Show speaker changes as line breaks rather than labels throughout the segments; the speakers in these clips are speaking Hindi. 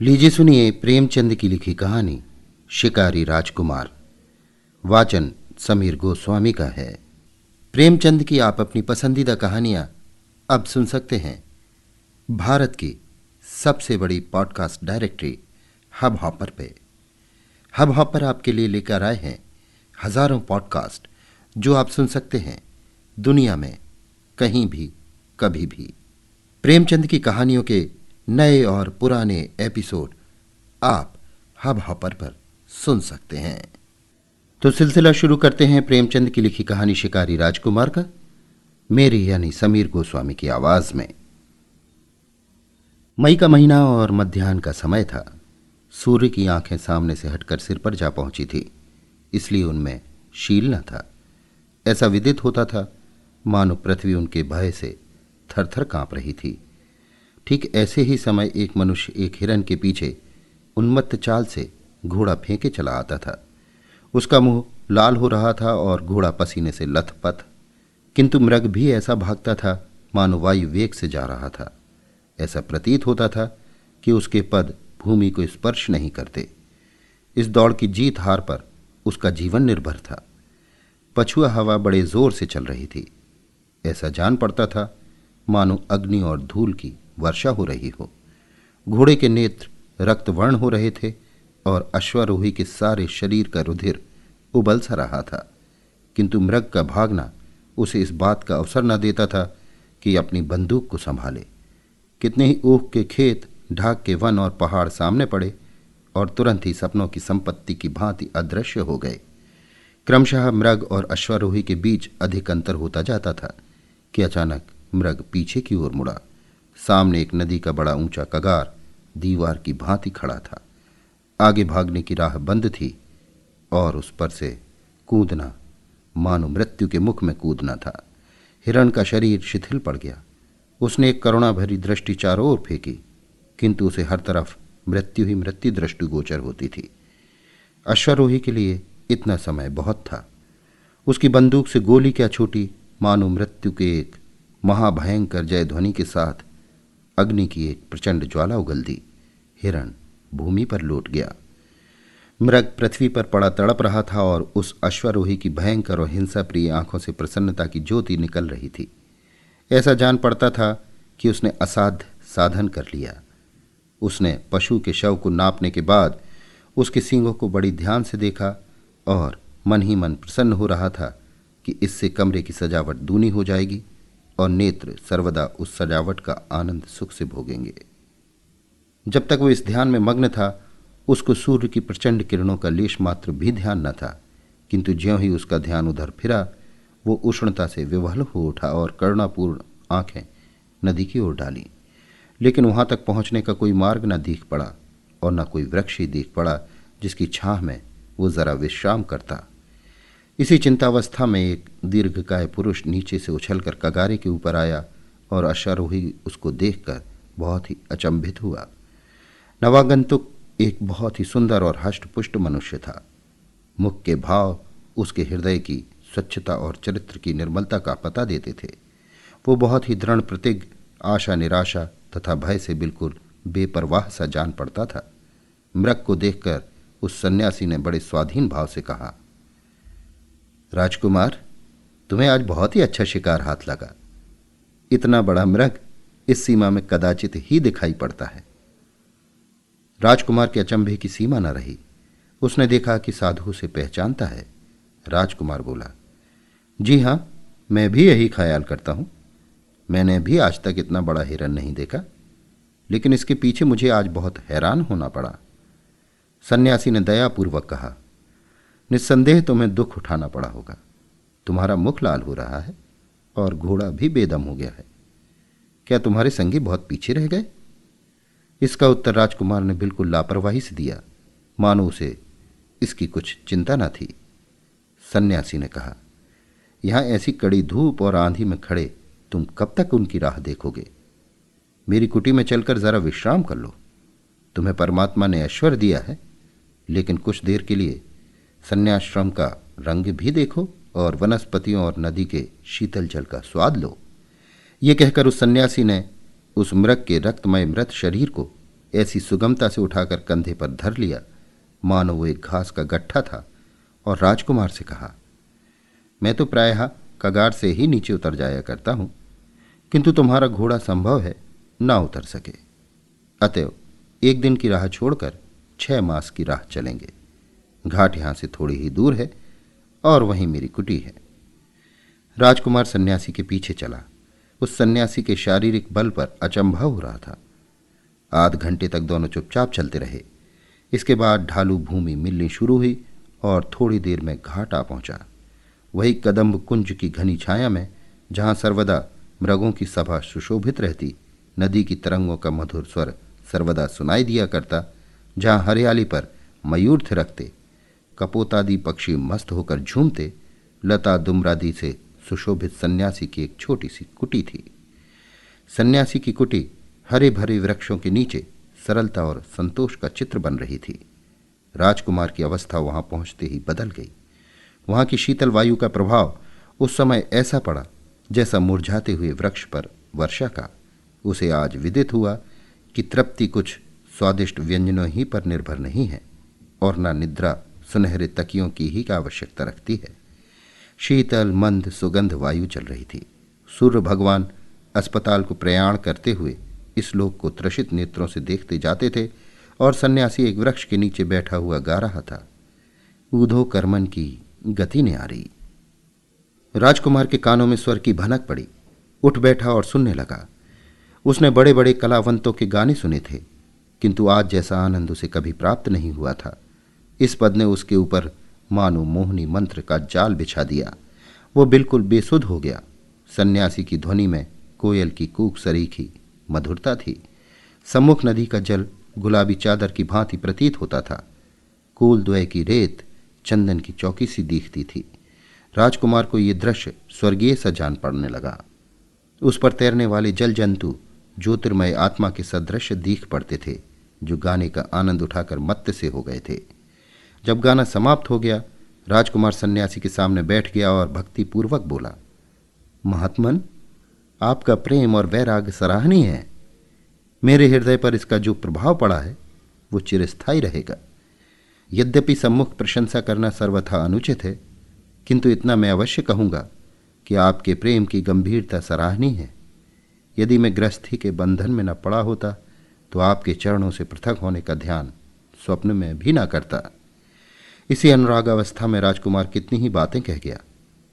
लीजिए सुनिए प्रेमचंद की लिखी कहानी शिकारी राजकुमार। वाचन समीर गोस्वामी का है। प्रेमचंद की आप अपनी पसंदीदा कहानियां अब सुन सकते हैं भारत की सबसे बड़ी पॉडकास्ट डायरेक्टरी हब हॉपर पे। हब हॉपर आपके लिए लेकर आए हैं हजारों पॉडकास्ट जो आप सुन सकते हैं दुनिया में कहीं भी कभी भी। प्रेमचंद की कहानियों के नए और पुराने एपिसोड आप हब हॉपर पर सुन सकते हैं। तो सिलसिला शुरू करते हैं प्रेमचंद की लिखी कहानी शिकारी राजकुमार का, मेरी यानी समीर गोस्वामी की आवाज में। मई का महीना और मध्याह्न का समय था। सूर्य की आंखें सामने से हटकर सिर पर जा पहुंची थी, इसलिए उनमें शील न था। ऐसा विदित होता था मानो पृथ्वी उनके भय से थरथर कांप रही थी। ठीक ऐसे ही समय एक मनुष्य एक हिरन के पीछे उन्मत्त चाल से घोड़ा फेंके चला आता था। उसका मुंह लाल हो रहा था और घोड़ा पसीने से लथपथ, किंतु मृग भी ऐसा भागता था मानो वायु वेग से जा रहा था। ऐसा प्रतीत होता था कि उसके पद भूमि को स्पर्श नहीं करते। इस दौड़ की जीत हार पर उसका जीवन निर्भर था। पछुआ हवा बड़े जोर से चल रही थी। ऐसा जान पड़ता था मानो अग्नि और धूल की वर्षा हो रही हो। घोड़े के नेत्र रक्तवर्ण हो रहे थे और अश्वारोही के सारे शरीर का रुधिर उबल सा रहा था, किंतु मृग का भागना उसे इस बात का अवसर न देता था कि अपनी बंदूक को संभाले। कितने ही ऊख के खेत, ढाक के वन और पहाड़ सामने पड़े और तुरंत ही सपनों की संपत्ति की भांति अदृश्य हो गए। क्रमशः मृग और अश्वारोही के बीच अधिक अंतर होता जाता था कि अचानक मृग पीछे की ओर मुड़ा। सामने एक नदी का बड़ा ऊंचा कगार दीवार की भांति खड़ा था। आगे भागने की राह बंद थी और उस पर से कूदना मानो मृत्यु के मुख में कूदना था। हिरण का शरीर शिथिल पड़ गया। उसने एक करुणा भरी दृष्टि चारों ओर फेंकी, किंतु उसे हर तरफ मृत्यु ही मृत्यु दृष्टिगोचर होती थी। अश्वारोही के लिए इतना समय बहुत था। उसकी बंदूक से गोली क्या छूटी, मानो मृत्यु के एक महाभयंकर जय ध्वनि के साथ अग्नि की एक प्रचंड ज्वाला उगल दी। हिरण भूमि पर लौट गया। मृग पृथ्वी पर पड़ा तड़प रहा था और उस अश्वारोही की भयंकर और हिंसा प्रिय आंखों से प्रसन्नता की ज्योति निकल रही थी। ऐसा जान पड़ता था कि उसने असाध्य साधन कर लिया। उसने पशु के शव को नापने के बाद उसके सींगों को बड़ी ध्यान से देखा और मन ही मन प्रसन्न हो रहा था कि इससे कमरे की सजावट दूनी हो जाएगी और नेत्र सर्वदा उस सजावट का आनंद सुख से भोगेंगे। जब तक वो इस ध्यान में मग्न था, उसको सूर्य की प्रचंड किरणों का लेश मात्र भी ध्यान न था, किंतु ज्यों ही उसका ध्यान उधर फिरा, वो उष्णता से विवल हो उठा और करुणापूर्ण आंखें नदी की ओर डाली। लेकिन वहां तक पहुंचने का कोई मार्ग न दिख पड़ा और न कोई वृक्ष ही दिख पड़ा जिसकी छाह में वो जरा विश्राम करता। इसी चिंतावस्था में एक दीर्घकाय पुरुष नीचे से उछलकर कगारे के ऊपर आया और अश्वारोही उसको देखकर बहुत ही अचंभित हुआ। नवागंतुक एक बहुत ही सुंदर और हष्टपुष्ट मनुष्य था। मुख के भाव उसके हृदय की स्वच्छता और चरित्र की निर्मलता का पता देते थे। वो बहुत ही दृढ़ प्रतिज्ञ, आशा निराशा तथा भय से बिल्कुल बेपरवाह सा जान पड़ता था। मृग को देखकर उस सन्यासी ने बड़े स्वाधीन भाव से कहा, राजकुमार, तुम्हें आज बहुत ही अच्छा शिकार हाथ लगा। इतना बड़ा मृग इस सीमा में कदाचित ही दिखाई पड़ता है। राजकुमार के अचंभे की सीमा न रही। उसने देखा कि साधु से पहचानता है। राजकुमार बोला, जी हां, मैं भी यही ख्याल करता हूं। मैंने भी आज तक इतना बड़ा हिरन नहीं देखा, लेकिन इसके पीछे मुझे आज बहुत हैरान होना पड़ा। सन्यासी ने दयापूर्वक कहा, निस्संदेह तुम्हें दुख उठाना पड़ा होगा। तुम्हारा मुख लाल हो रहा है और घोड़ा भी बेदम हो गया है। क्या तुम्हारे संगी बहुत पीछे रह गए? इसका उत्तर राजकुमार ने बिल्कुल लापरवाही से दिया, मानो उसे इसकी कुछ चिंता न थी। सन्यासी ने कहा, यहां ऐसी कड़ी धूप और आंधी में खड़े तुम कब तक उनकी राह देखोगे? मेरी कुटी में चलकर जरा विश्राम कर लो। तुम्हें परमात्मा ने ऐश्वर्य दिया है, लेकिन कुछ देर के लिए सन्याश्रम का रंग भी देखो और वनस्पतियों और नदी के शीतल जल का स्वाद लो। ये कहकर उस सन्यासी ने उस मृग के रक्तमय मृत शरीर को ऐसी सुगमता से उठाकर कंधे पर धर लिया मानो वो एक घास का गट्ठा था, और राजकुमार से कहा, मैं तो प्रायः कगार से ही नीचे उतर जाया करता हूं, किंतु तुम्हारा घोड़ा संभव है ना उतर सके। अतएव 1 दिन की राह छोड़कर 6 मास की राह चलेंगे। घाट यहां से थोड़ी ही दूर है और वहीं मेरी कुटी है। राजकुमार सन्यासी के पीछे चला। उस सन्यासी के शारीरिक बल पर अचंभा हो रहा था। आध घंटे तक दोनों चुपचाप चलते रहे। इसके बाद ढालू भूमि मिलनी शुरू हुई और थोड़ी देर में घाट आ पहुंचा। वही कदम्ब कुंज की घनी छाया में, जहां सर्वदा मृगों की सभा सुशोभित रहती, नदी की तरंगों का मधुर स्वर सर्वदा सुनाई दिया करता, जहां हरियाली पर मयूर थिरकते, कपोतादि पक्षी मस्त होकर झूमते, लता दुमरादि से सुशोभित सन्यासी की एक छोटी सी कुटी थी। सन्यासी की कुटी हरे भरे वृक्षों के नीचे सरलता और संतोष का चित्र बन रही थी। राजकुमार की अवस्था वहां पहुंचते ही बदल गई। वहां की शीतल वायु का प्रभाव उस समय ऐसा पड़ा जैसा मुरझाते हुए वृक्ष पर वर्षा का। उसे आज विदित हुआ कि तृप्ति कुछ स्वादिष्ट व्यंजनों ही पर निर्भर नहीं है, और न निद्रा सुनहरे तकियों की ही का आवश्यकता रखती है। शीतल मंद सुगंध वायु चल रही थी। सूर्य भगवान अस्पताल को प्रयाण करते हुए इस लोक को त्रसित नेत्रों से देखते जाते थे, और सन्यासी एक वृक्ष के नीचे बैठा हुआ गा रहा था, ऊधो कर्मन की गति ने आ रही। राजकुमार के कानों में स्वर की भनक पड़ी। उठ बैठा और सुनने लगा। उसने बड़े बड़े कलावंतों के गाने सुने थे, किंतु आज जैसा आनंद उसे कभी प्राप्त नहीं हुआ था। इस पद ने उसके ऊपर मानो मोहनी मंत्र का जाल बिछा दिया। वो बिल्कुल बेसुध हो गया। सन्यासी की ध्वनि में कोयल की कूक सरीखी मधुरता थी। सम्मुख नदी का जल गुलाबी चादर की भांति प्रतीत होता था। कूलद्वय की रेत चंदन की चौकी सी दिखती थी। राजकुमार को ये दृश्य स्वर्गीय सा जान पड़ने लगा। उस पर तैरने वाले जल जंतु ज्योतिर्मय आत्मा के सदृश दिख पड़ते थे, जो गाने का आनंद उठाकर मत्त से हो गए थे। जब गाना समाप्त हो गया, राजकुमार सन्यासी के सामने बैठ गया और भक्तिपूर्वक बोला, महात्मन, आपका प्रेम और वैराग्य सराहनीय है। मेरे हृदय पर इसका जो प्रभाव पड़ा है वो चिरस्थायी रहेगा। यद्यपि सम्मुख प्रशंसा करना सर्वथा अनुचित है, किंतु इतना मैं अवश्य कहूँगा कि आपके प्रेम की गंभीरता सराहनीय है। यदि मैं गृहस्थी के बंधन में न पड़ा होता तो आपके चरणों से पृथक होने का ध्यान स्वप्न में भी न करता। इसी अनुरागावस्था में राजकुमार कितनी ही बातें कह गया,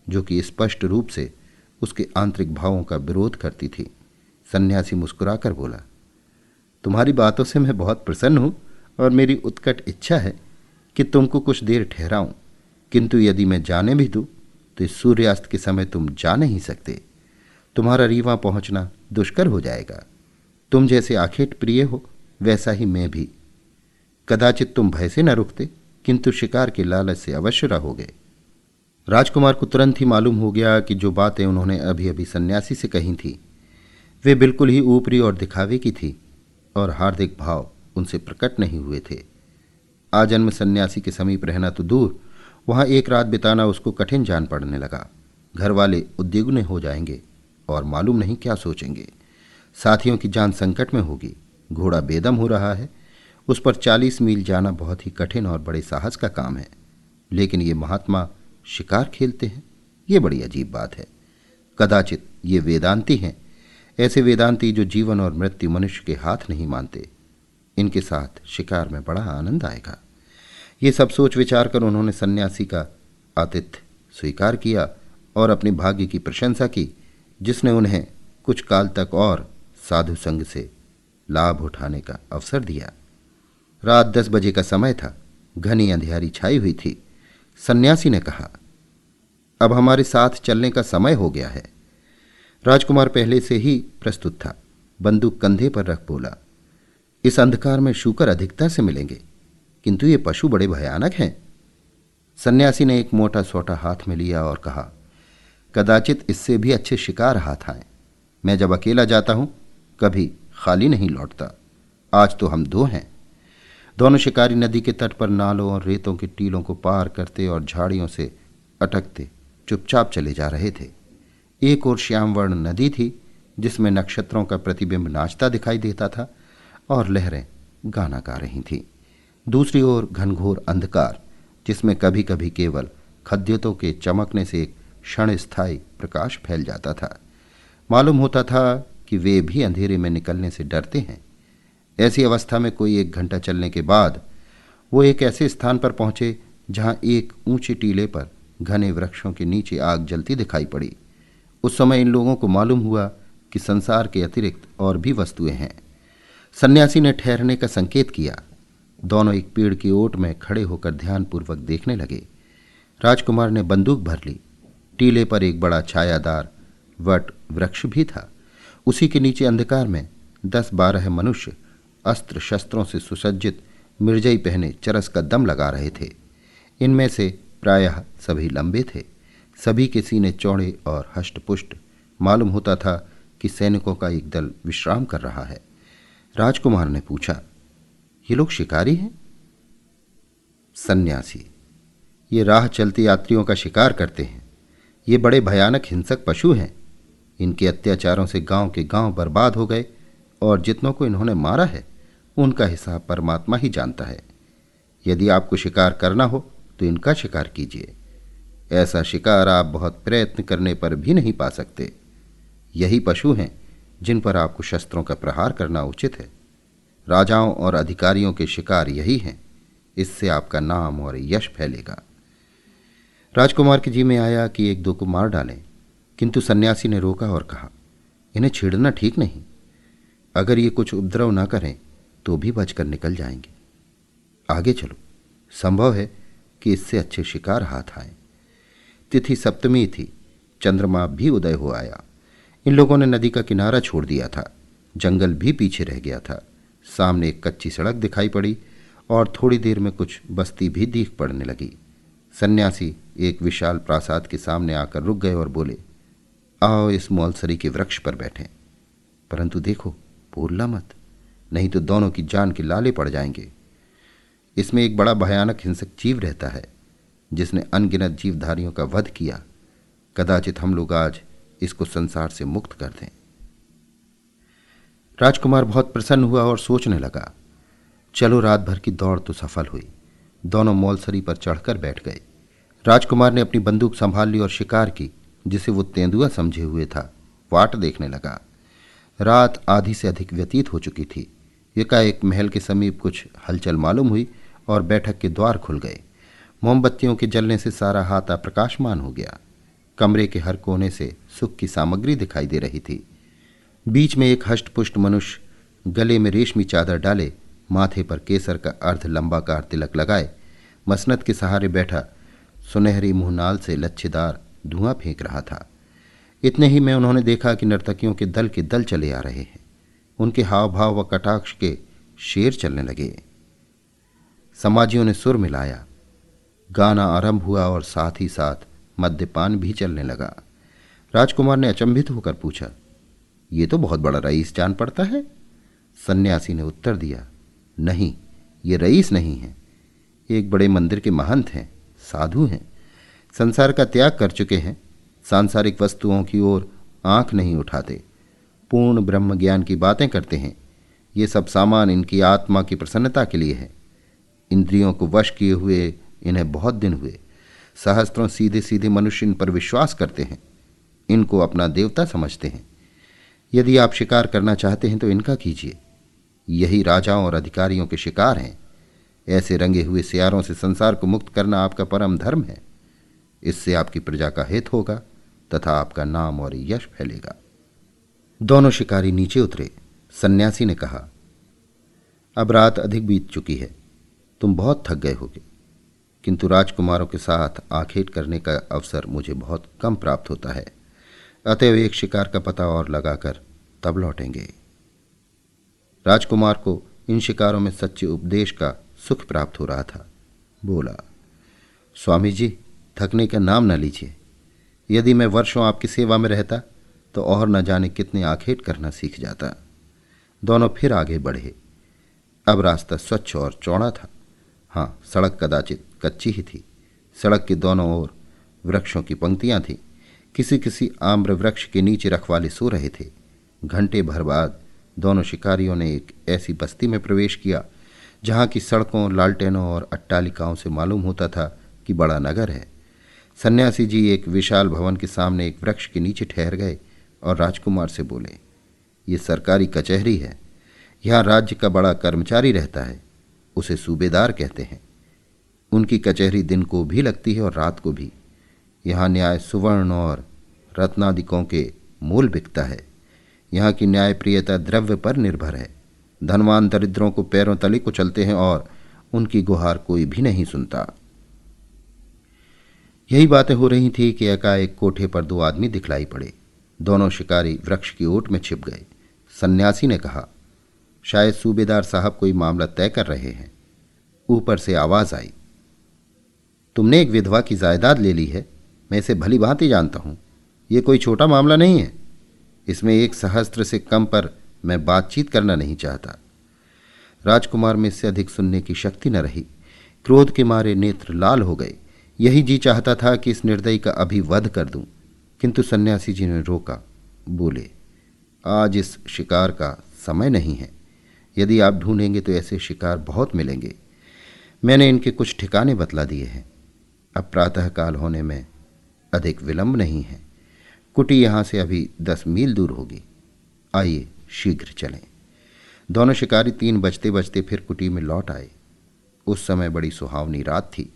जो कि स्पष्ट रूप से उसके आंतरिक भावों का विरोध करती थी। सन्यासी मुस्कुराकर बोला, तुम्हारी बातों से मैं बहुत प्रसन्न हूं और मेरी उत्कट इच्छा है कि तुमको कुछ देर ठहराऊं, किंतु यदि मैं जाने भी दूं तो इस सूर्यास्त के समय तुम जा नहीं सकते। तुम्हारा रीवा पहुंचना दुष्कर हो जाएगा। तुम जैसे आखेट प्रिय हो वैसा ही मैं भी। कदाचित तुम भय से न रुकते, किंतु शिकार के लालच से अवश्य रहोगे। राजकुमार को तुरंत ही मालूम हो गया कि जो बातें उन्होंने अभी अभी सन्यासी से कही थी वे बिल्कुल ही ऊपरी और दिखावे की थी, और हार्दिक भाव उनसे प्रकट नहीं हुए थे। आजन्म सन्यासी के समीप रहना तो दूर, वहां एक रात बिताना उसको कठिन जान पड़ने लगा। घर वाले उद्विग्न हो जाएंगे और मालूम नहीं क्या सोचेंगे। साथियों की जान संकट में होगी। घोड़ा बेदम हो रहा है। उस पर 40 मील जाना बहुत ही कठिन और बड़े साहस का काम है। लेकिन ये महात्मा शिकार खेलते हैं, ये बड़ी अजीब बात है। कदाचित ये वेदांती हैं, ऐसे वेदांती जो जीवन और मृत्यु मनुष्य के हाथ नहीं मानते। इनके साथ शिकार में बड़ा आनंद आएगा। ये सब सोच विचार कर उन्होंने सन्यासी का आतिथ्य स्वीकार किया और अपने भाग्य की प्रशंसा की, जिसने उन्हें कुछ काल तक और साधु संग से लाभ उठाने का अवसर दिया। रात 10 बजे का समय था। घनी अंधियारी छाई हुई थी। सन्यासी ने कहा, अब हमारे साथ चलने का समय हो गया है। राजकुमार पहले से ही प्रस्तुत था। बंदूक कंधे पर रख बोला, इस अंधकार में शूकर अधिकता से मिलेंगे, किंतु ये पशु बड़े भयानक हैं। सन्यासी ने एक मोटा सोटा हाथ में लिया और कहा, कदाचित इससे भी अच्छे शिकार हाथ आए। मैं जब अकेला जाता हूं कभी खाली नहीं लौटता। आज तो हम 2 हैं। दोनों शिकारी नदी के तट पर नालों और रेतों के टीलों को पार करते और झाड़ियों से अटकते चुपचाप चले जा रहे थे। एक ओर श्यामवर्ण नदी थी, जिसमें नक्षत्रों का प्रतिबिंब नाचता दिखाई देता था, और लहरें गाना गा रही थीं। दूसरी ओर घनघोर अंधकार, जिसमें कभी कभी केवल खद्योतों के चमकने से एक क्षण स्थायी प्रकाश फैल जाता था। मालूम होता था कि वे भी अंधेरे में निकलने से डरते हैं। ऐसी अवस्था में कोई 1 घंटा चलने के बाद वो एक ऐसे स्थान पर पहुंचे जहां एक ऊंचे टीले पर घने वृक्षों के नीचे आग जलती दिखाई पड़ी। उस समय इन लोगों को मालूम हुआ कि संसार के अतिरिक्त और भी वस्तुएं हैं। सन्यासी ने ठहरने का संकेत किया। दोनों एक पेड़ की ओट में खड़े होकर ध्यानपूर्वक देखने लगे। राजकुमार ने बंदूक भर ली। टीले पर एक बड़ा छायादार वट वृक्ष भी था। उसी के नीचे अंधकार में 10-12 मनुष्य अस्त्र शस्त्रों से सुसज्जित मिर्जई पहने चरस का दम लगा रहे थे। इनमें से प्रायः सभी लंबे थे। सभी के सीने चौड़े और हष्टपुष्ट। मालूम होता था कि सैनिकों का एक दल विश्राम कर रहा है। राजकुमार ने पूछा, ये लोग शिकारी हैं? सन्यासी, ये राह चलते यात्रियों का शिकार करते हैं। ये बड़े भयानक हिंसक पशु हैं। इनके अत्याचारों से गांव के गांव बर्बाद हो गए और जितनों को इन्होंने मारा है उनका हिसाब परमात्मा ही जानता है। यदि आपको शिकार करना हो तो इनका शिकार कीजिए। ऐसा शिकार आप बहुत प्रयत्न करने पर भी नहीं पा सकते। यही पशु हैं जिन पर आपको शस्त्रों का प्रहार करना उचित है। राजाओं और अधिकारियों के शिकार यही हैं। इससे आपका नाम और यश फैलेगा। राजकुमार के जी में आया कि 1-2 को मार डालें, किंतु सन्यासी ने रोका और कहा, इन्हें छेड़ना ठीक नहीं। अगर ये कुछ उपद्रव ना करें तो भी बचकर निकल जाएंगे। आगे चलो, संभव है कि इससे अच्छे शिकार हाथ आए। तिथि सप्तमी थी। चंद्रमा भी उदय हो आया। इन लोगों ने नदी का किनारा छोड़ दिया था। जंगल भी पीछे रह गया था। सामने एक कच्ची सड़क दिखाई पड़ी और थोड़ी देर में कुछ बस्ती भी दिख पड़ने लगी। सन्यासी एक विशाल प्रासाद के सामने आकर रुक गए और बोले, आओ इस मौलसरी के वृक्ष पर बैठें। परंतु देखो, बोलना मत, नहीं तो दोनों की जान के लाले पड़ जाएंगे। इसमें एक बड़ा भयानक हिंसक जीव रहता है जिसने अनगिनत जीवधारियों का वध किया। कदाचित हम लोग आज इसको संसार से मुक्त कर दें। राजकुमार बहुत प्रसन्न हुआ और सोचने लगा, चलो रात भर की दौड़ तो सफल हुई। दोनों मौलसरी पर चढ़कर बैठ गए। राजकुमार ने अपनी बंदूक संभाल ली और शिकार की, जिसे वो तेंदुआ समझे हुए था, वाट देखने लगा। रात आधी से अधिक व्यतीत हो चुकी थी। एकाएक महल के समीप कुछ हलचल मालूम हुई और बैठक के द्वार खुल गए। मोमबत्तियों के जलने से सारा हाता प्रकाशमान हो गया। कमरे के हर कोने से सुख की सामग्री दिखाई दे रही थी। बीच में एक हष्टपुष्ट मनुष्य गले में रेशमी चादर डाले, माथे पर केसर का अर्ध लंबाकार तिलक लगाए, मसनद के सहारे बैठा सुनहरी मुंहनाल से लच्छेदार धुआं फेंक रहा था। इतने ही में उन्होंने देखा कि नर्तकियों के दल चले आ रहे हैं। उनके हाव भाव व कटाक्ष के शेर चलने लगे। समाजियों ने सुर मिलाया, गाना आरंभ हुआ और साथ ही साथ मद्यपान भी चलने लगा। राजकुमार ने अचंभित होकर पूछा, ये तो बहुत बड़ा रईस जान पड़ता है। सन्यासी ने उत्तर दिया, नहीं, ये रईस नहीं है। एक बड़े मंदिर के महंत हैं, साधु हैं, संसार का त्याग कर चुके हैं, सांसारिक वस्तुओं की ओर आंख नहीं उठाते, पूर्ण ब्रह्म ज्ञान की बातें करते हैं। ये सब सामान इनकी आत्मा की प्रसन्नता के लिए है। इंद्रियों को वश किए हुए इन्हें बहुत दिन हुए। सहस्त्रों सीधे सीधे मनुष्य इन पर विश्वास करते हैं, इनको अपना देवता समझते हैं। यदि आप शिकार करना चाहते हैं तो इनका कीजिए। यही राजाओं और अधिकारियों के शिकार हैं। ऐसे रंगे हुए सियारों से संसार को मुक्त करना आपका परम धर्म है। इससे आपकी प्रजा का हित होगा तथा आपका नाम और यश फैलेगा। दोनों शिकारी नीचे उतरे। सन्यासी ने कहा, अब रात अधिक बीत चुकी है, तुम बहुत थक गए होगे, किंतु राजकुमारों के साथ आखेट करने का अवसर मुझे बहुत कम प्राप्त होता है। अतएव एक शिकार का पता और लगाकर तब लौटेंगे। राजकुमार को इन शिकारों में सच्चे उपदेश का सुख प्राप्त हो रहा था। बोला, स्वामी जी, थकने का नाम न लीजिए। यदि मैं वर्षों आपकी सेवा में रहता तो और न जाने कितने आखेट करना सीख जाता। दोनों फिर आगे बढ़े। अब रास्ता स्वच्छ और चौड़ा था। हाँ, सड़क कदाचित कच्ची ही थी। सड़क के दोनों ओर वृक्षों की पंक्तियां थीं। किसी किसी आम्र वृक्ष के नीचे रखवाले सो रहे थे। घंटे भर बाद दोनों शिकारियों ने एक ऐसी बस्ती में प्रवेश किया जहाँ की सड़कों, लालटेनों और अट्टालिकाओं से मालूम होता था कि बड़ा नगर है। सन्यासी जी एक विशाल भवन के सामने एक वृक्ष के नीचे ठहर गए और राजकुमार से बोले, ये सरकारी कचहरी है। यहाँ राज्य का बड़ा कर्मचारी रहता है, उसे सूबेदार कहते हैं। उनकी कचहरी दिन को भी लगती है और रात को भी। यहाँ न्याय सुवर्ण और रत्नादिकों के मूल बिकता है। यहाँ की न्यायप्रियता द्रव्य पर निर्भर है। धनवान दरिद्रों को पैरों तले को चलते हैं और उनकी गुहार कोई भी नहीं सुनता। यही बातें हो रही थी कि एकाएक कोठे पर दो आदमी दिखलाई पड़े। दोनों शिकारी वृक्ष की ओट में छिप गए। सन्यासी ने कहा, शायद सूबेदार साहब कोई मामला तय कर रहे हैं। ऊपर से आवाज आई, तुमने एक विधवा की जायदाद ले ली है। मैं इसे भली भांति जानता हूं। यह कोई छोटा मामला नहीं है। इसमें 1 सहस्त्र से कम पर मैं बातचीत करना नहीं चाहता। राजकुमार में इससे अधिक सुनने की शक्ति न रही। क्रोध के मारे नेत्र लाल हो गए। यही जी चाहता था कि इस निर्दयी का अभी वध कर दूं, किंतु सन्यासी जी ने रोका। बोले, आज इस शिकार का समय नहीं है। यदि आप ढूंढेंगे तो ऐसे शिकार बहुत मिलेंगे। मैंने इनके कुछ ठिकाने बतला दिए हैं। अब प्रातःकाल होने में अधिक विलंब नहीं है। कुटी यहाँ से अभी 10 मील दूर होगी। आइए शीघ्र चलें। दोनों शिकारी 3 बजते बजते फिर कुटी में लौट आए। उस समय बड़ी सुहावनी रात थी।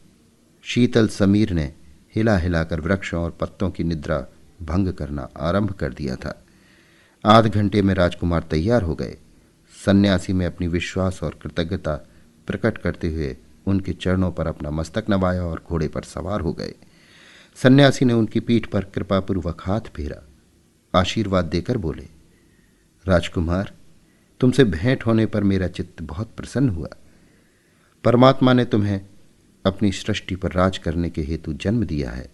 शीतल समीर ने हिला हिलाकर वृक्षों और पत्तों की निद्रा भंग करना आरंभ कर दिया था। आध घंटे में राजकुमार तैयार हो गए। सन्यासी में अपनी विश्वास और कृतज्ञता प्रकट करते हुए उनके चरणों पर अपना मस्तक नवाया और घोड़े पर सवार हो गए। सन्यासी ने उनकी पीठ पर कृपापूर्वक हाथ फेरा, आशीर्वाद देकर बोले, राजकुमार, तुमसे भेंट होने पर मेरा चित्त बहुत प्रसन्न हुआ। परमात्मा ने तुम्हें अपनी सृष्टि पर राज करने के हेतु जन्म दिया है।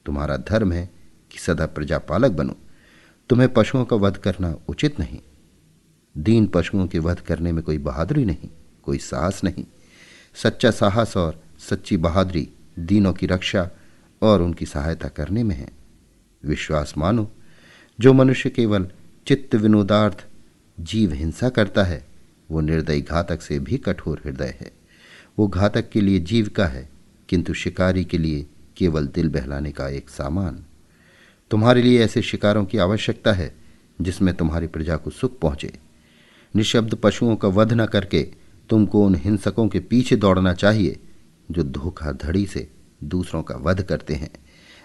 तुम्हारा धर्म है कि सदा प्रजापालक बनो। तुम्हें पशुओं का वध करना उचित नहीं। दीन पशुओं के वध करने में कोई बहादुरी नहीं, कोई साहस नहीं। सच्चा साहस और सच्ची बहादुरी दीनों की रक्षा और उनकी सहायता करने में है। विश्वास मानो, जो मनुष्य केवल चित्त विनोदार्थ जीव हिंसा करता है, वो निर्दयी घातक से भी कठोर हृदय है। वो घातक के लिए जीविका है, किंतु शिकारी के लिए केवल दिल बहलाने का एक सामान। तुम्हारे लिए ऐसे शिकारों की आवश्यकता है जिसमें तुम्हारी प्रजा को सुख पहुंचे। निशब्द पशुओं का वध न करके तुमको उन हिंसकों के पीछे दौड़ना चाहिए जो धोखाधड़ी से दूसरों का वध करते हैं।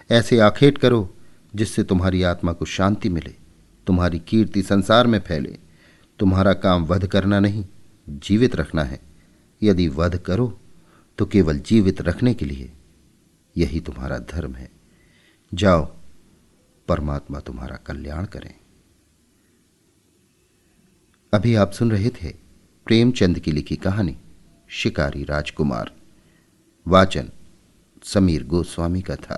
ऐसे आखेट करो जिससे तुम्हारी आत्मा को शांति मिले, तुम्हारी कीर्ति संसार में फैले। तुम्हारा काम वध करना नहीं, जीवित रखना है। यदि वध करो तो केवल जीवित रखने के लिए। यही तुम्हारा धर्म है। जाओ, परमात्मा तुम्हारा कल्याण करें। अभी आप सुन रहे थे प्रेमचंद की लिखी कहानी शिकारी राजकुमार। वाचन समीर गोस्वामी का था।